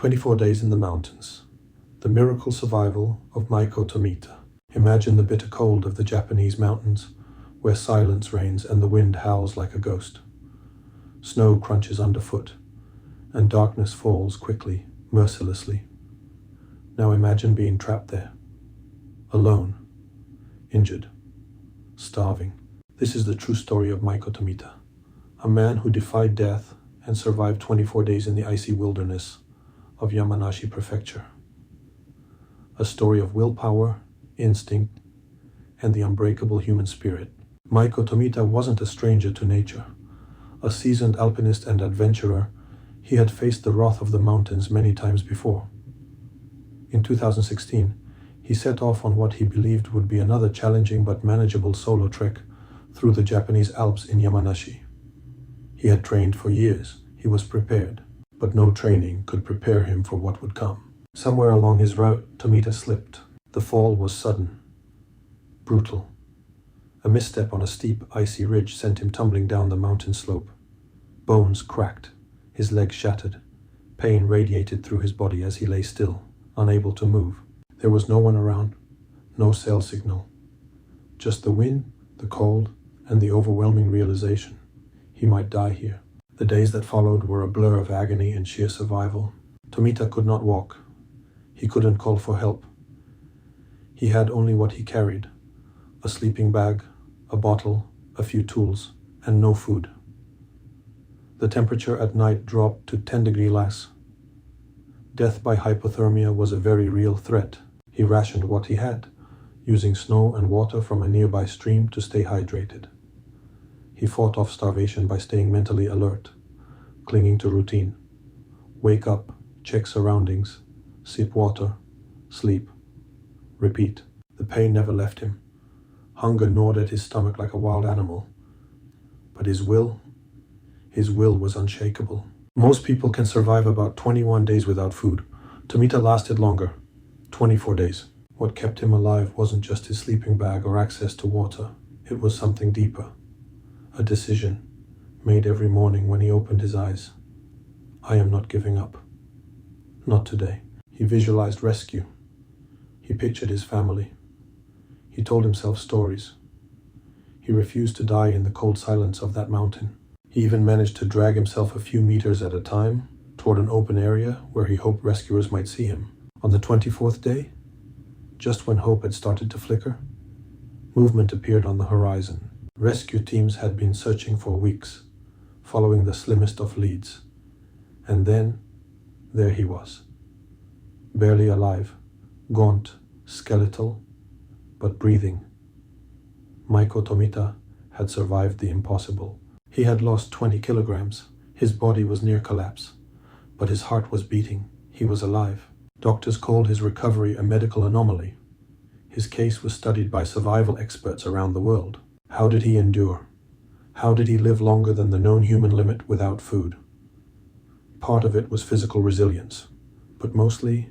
24 Days in the Mountains. The miracle survival of Maiko Tomita. Imagine the bitter cold of the Japanese mountains, where silence reigns and the wind howls like a ghost. Snow crunches underfoot, and darkness falls quickly, mercilessly. Now imagine being trapped there, alone, injured, starving. This is the true story of Maiko Tomita, a man who defied death and survived 24 days in the icy wilderness of Yamanashi Prefecture. A story of willpower, instinct, and the unbreakable human spirit. Maiko Tomita wasn't a stranger to nature. A seasoned alpinist and adventurer, he had faced the wrath of the mountains many times before. In 2016, he set off on what he believed would be another challenging but manageable solo trek through the Japanese Alps in Yamanashi. He had trained for years, he was prepared, but no training could prepare him for what would come. Somewhere along his route, Tomita slipped. The fall was sudden, brutal. A misstep on a steep, icy ridge sent him tumbling down the mountain slope. Bones cracked, his legs shattered. Pain radiated through his body as he lay still, unable to move. There was no one around, no cell signal. Just the wind, the cold, and the overwhelming realization he might die here. The days that followed were a blur of agony and sheer survival. Tomita could not walk. He couldn't call for help. He had only what he carried: a sleeping bag, a bottle, a few tools, and no food. The temperature at night dropped to 10 degrees less. Death by hypothermia was a very real threat. He rationed what he had, using snow and water from a nearby stream to stay hydrated. He fought off starvation by staying mentally alert, clinging to routine. Wake up, check surroundings, sip water, sleep, repeat. The pain never left him. Hunger gnawed at his stomach like a wild animal. But his will was unshakable. Most people can survive about 21 days without food. Tomita lasted longer, 24 days. What kept him alive wasn't just his sleeping bag or access to water. It was something deeper. A decision made every morning when he opened his eyes. I am not giving up. Not today. He visualized rescue. He pictured his family. He told himself stories. He refused to die in the cold silence of that mountain. He even managed to drag himself a few meters at a time toward an open area where he hoped rescuers might see him. On the 24th day, just when hope had started to flicker, movement appeared on the horizon. Rescue teams had been searching for weeks, following the slimmest of leads. And then, there he was. Barely alive, gaunt, skeletal, but breathing. Maiko Tomita had survived the impossible. He had lost 20 kilograms. His body was near collapse, but his heart was beating. He was alive. Doctors called his recovery a medical anomaly. His case was studied by survival experts around the world. How did he endure? How did he live longer than the known human limit without food? Part of it was physical resilience, but mostly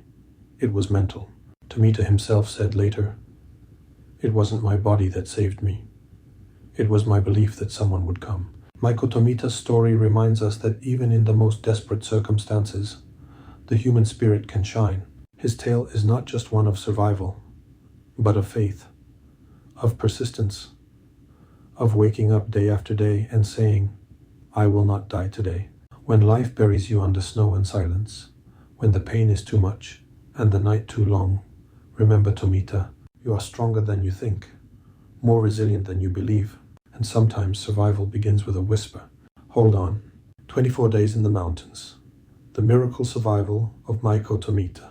it was mental. Tomita himself said later, "It wasn't my body that saved me. It was my belief that someone would come." Maiko Tomita's story reminds us that even in the most desperate circumstances, the human spirit can shine. His tale is not just one of survival, but of faith, of persistence, of waking up day after day and saying, I will not die today. When life buries you under snow and silence, when the pain is too much and the night too long, remember, Tomita, you are stronger than you think, more resilient than you believe, and sometimes survival begins with a whisper. Hold on. 24 Days in the Mountains. The miracle survival of Maiko Tomita.